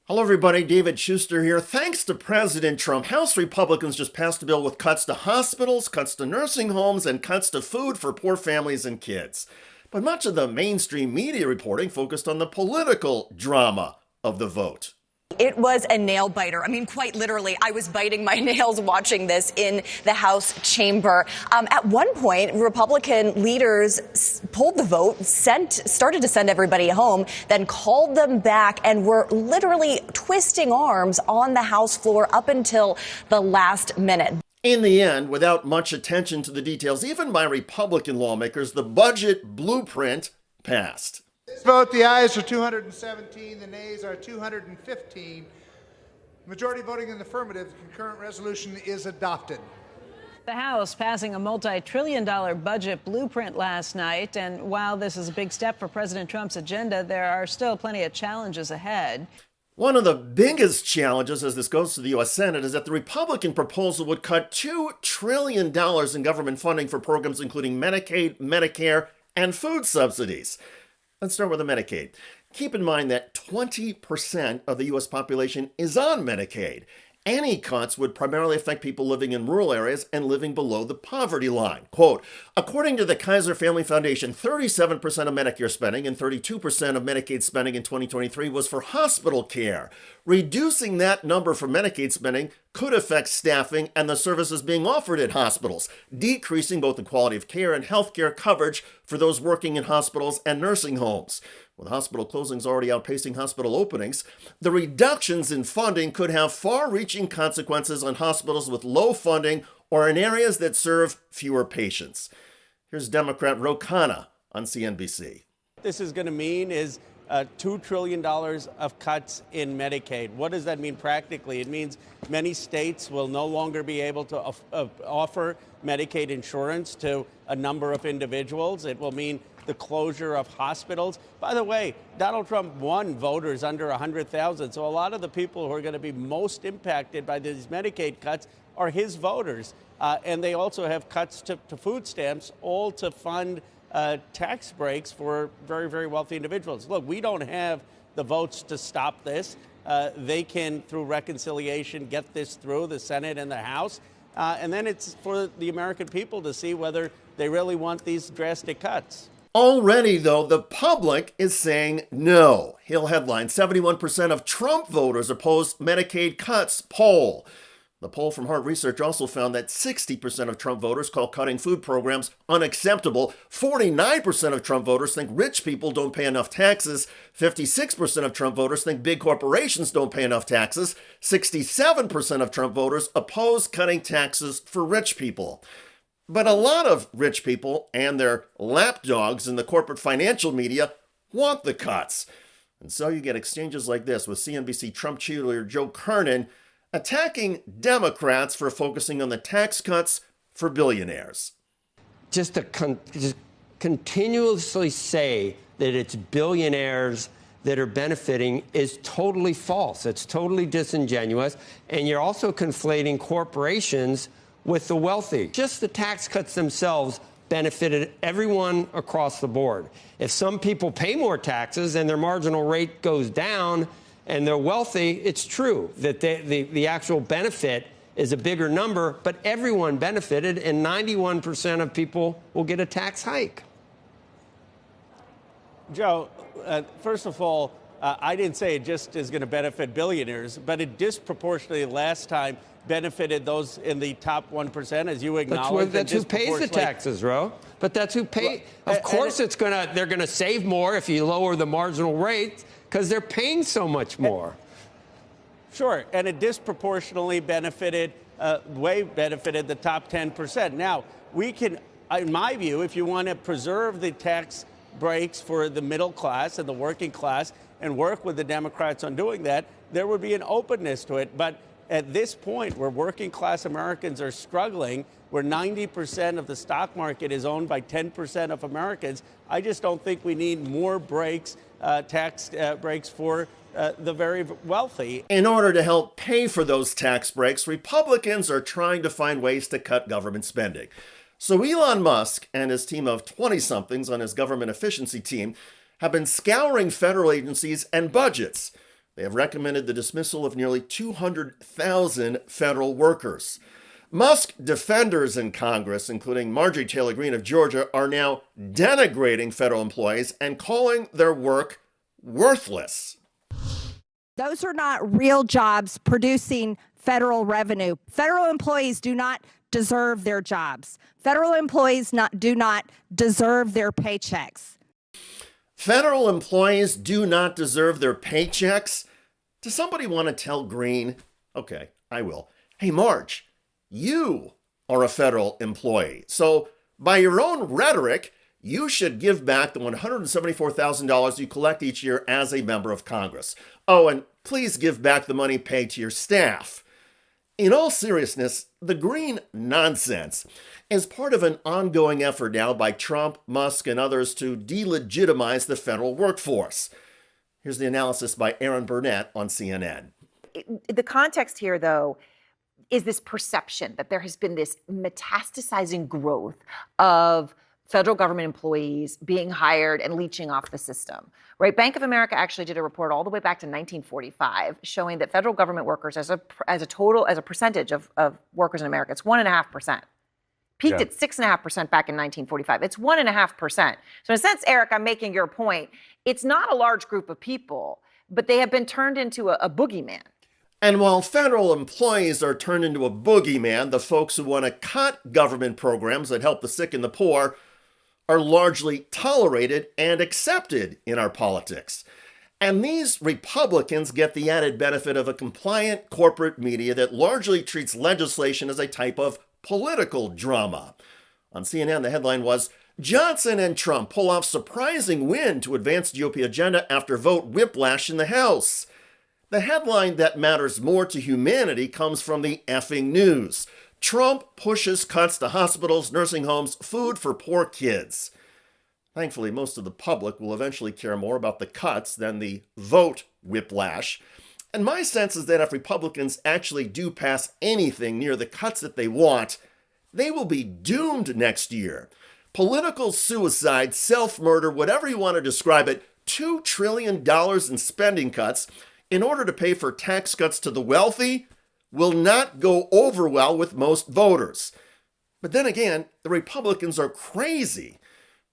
Hello, everybody. David Shuster here. Thanks to President Trump, House Republicans just passed a bill with cuts to hospitals, cuts to nursing homes, and cuts to food for poor families and kids. But much of the mainstream media reporting focused on the political drama of the vote. It was a nail biter. I mean, quite literally, I was biting my nails watching this in the House chamber. At one point, Republican leaders pulled the vote, started to send everybody home, then called them back and were literally twisting arms on the House floor up until the last minute. In the end, without much attention to the details, even by Republican lawmakers, the budget blueprint passed. Vote, the ayes are 217, the nays are 215. Majority voting in the affirmative, the concurrent resolution is adopted. The House passing a multi-trillion-dollar budget blueprint last night. And while this is a big step for President Trump's agenda, there are still plenty of challenges ahead. One of the biggest challenges as this goes to the U.S. Senate is that the Republican proposal would cut $2 trillion in government funding for programs including Medicaid, Medicare, and food subsidies. Let's start with the Medicaid. Keep in mind that 20% of the U.S. population is on Medicaid. Any cuts would primarily affect people living in rural areas and living below the poverty line. Quote, according to the Kaiser Family Foundation, 37% of Medicare spending and 32% of Medicaid spending in 2023 was for hospital care. Reducing that number for Medicaid spending could affect staffing and the services being offered at hospitals, decreasing both the quality of care and health care coverage for those working in hospitals and nursing homes. With hospital closings already outpacing hospital openings, the reductions in funding could have far-reaching consequences on hospitals with low funding or in areas that serve fewer patients. Here's Democrat Ro Khanna on CNBC. This is going to mean is $2 trillion of cuts in Medicaid. What does that mean practically? It means many states will no longer be able to offer Medicaid insurance to a number of individuals. It will mean the closure of hospitals. By the way, Donald Trump won voters under 100,000. So a lot of the people who are going to be most impacted by these Medicaid cuts are his voters. And they also have cuts to food stamps, all to fund tax breaks for very, very wealthy individuals. Look, we don't have the votes to stop this. They can, through reconciliation, get this through the Senate and the House. And then it's for the American people to see whether they really want these drastic cuts. Already, though, the public is saying no. Hill headline, 71% of Trump voters oppose Medicaid cuts poll. The poll from Hart Research also found that 60% of Trump voters call cutting food programs unacceptable. 49% of Trump voters think rich people don't pay enough taxes. 56% of Trump voters think big corporations don't pay enough taxes. 67% of Trump voters oppose cutting taxes for rich people. But a lot of rich people and their lapdogs in the corporate financial media want the cuts. And so you get exchanges like this with CNBC Trump cheerleader Joe Kernan attacking Democrats for focusing on the tax cuts for billionaires. Just continuously say that it's billionaires that are benefiting is totally false. It's totally disingenuous. And you're also conflating corporations with the wealthy. Just the tax cuts themselves benefited everyone across the board. If some people pay more taxes and their marginal rate goes down and they're wealthy, it's true that the actual benefit is a bigger number, but everyone benefited and 91% of people will get a tax hike. Joe, first of all, I didn't say it just is going to benefit billionaires, but it disproportionately last time benefited those in the top 1%, as you acknowledged. That's who pays the taxes, Ro. But that's who pays. Of course, they're going to save more if you lower the marginal rate because they're paying so much more. Sure, and it disproportionately benefited the top 10%. Now, we can, in my view, if you want to preserve the tax breaks for the middle class and the working class and work with the Democrats on doing that, there would be an openness to it. But at this point, where working class Americans are struggling, where 90% of the stock market is owned by 10% of Americans, I just don't think we need more breaks, tax breaks for the very wealthy. In order to help pay for those tax breaks, Republicans are trying to find ways to cut government spending. So Elon Musk and his team of 20-somethings on his government efficiency team have been scouring federal agencies and budgets. They have recommended the dismissal of nearly 200,000 federal workers. Musk defenders in Congress, including Marjorie Taylor Greene of Georgia, are now denigrating federal employees and calling their work worthless. Those are not real jobs producing federal revenue. Federal employees do not deserve their jobs. Federal employees do not deserve their paychecks. Federal employees do not deserve their paychecks? Does somebody want to tell Greene? Okay, I will. Hey, Marge, you are a federal employee. So by your own rhetoric, you should give back the $174,000 you collect each year as a member of Congress. Oh, and please give back the money paid to your staff. In all seriousness, the Greene nonsense is part of an ongoing effort now by Trump, Musk, and others to delegitimize the federal workforce. Here's the analysis by Aaron Burnett on CNN. The context here, though, is this perception that there has been this metastasizing growth of federal government employees being hired and leeching off the system, right? Bank of America actually did a report all the way back to 1945 showing that federal government workers as a percentage of workers in America, it's 1.5%. Peaked at 6.5% back in 1945. It's 1.5%. So in a sense, Eric, I'm making your point. It's not a large group of people, but they have been turned into a boogeyman. And while federal employees are turned into a boogeyman, the folks who want to cut government programs that help the sick and the poor are largely tolerated and accepted in our politics. And these Republicans get the added benefit of a compliant corporate media that largely treats legislation as a type of political drama. On CNN, the headline was, Johnson and Trump pull off surprising win to advance GOP agenda after vote whiplash in the House. The headline that matters more to humanity comes from the effing news. Trump pushes cuts to hospitals, nursing homes, food for poor kids. Thankfully, most of the public will eventually care more about the cuts than the vote whiplash. And my sense is that if Republicans actually do pass anything near the cuts that they want, they will be doomed next year. Political suicide, self-murder, whatever you want to describe it, $2 trillion in spending cuts in order to pay for tax cuts to the wealthy will not go over well with most voters. But then again, the Republicans are crazy.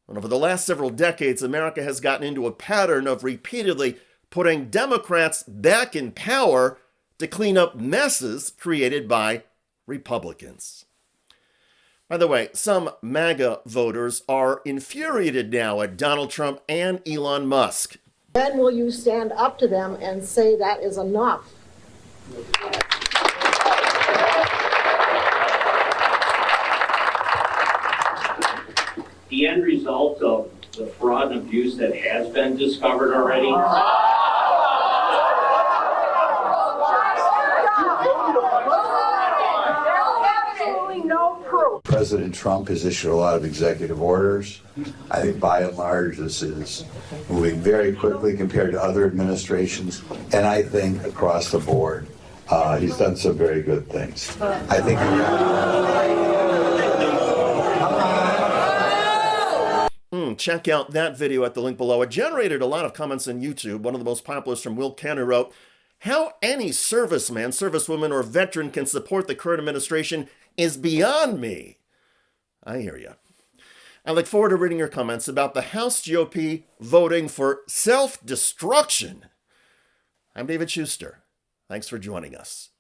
And over the last several decades, America has gotten into a pattern of repeatedly putting Democrats back in power to clean up messes created by Republicans. By the way, some MAGA voters are infuriated now at Donald Trump and Elon Musk. When will you stand up to them and say that is enough? The end result of the fraud and abuse that has been discovered already. President Trump has issued a lot of executive orders. I think by and large this is moving very quickly compared to other administrations, and I think across the board he's done some very good things. I think check out that video at the link below. It generated a lot of comments on YouTube. One of the most popular is from Will Kenner, wrote, "How any serviceman, servicewoman, or veteran can support the current administration is beyond me." I hear you. I look forward to reading your comments about the House GOP voting for self-destruction. I'm David Shuster. Thanks for joining us.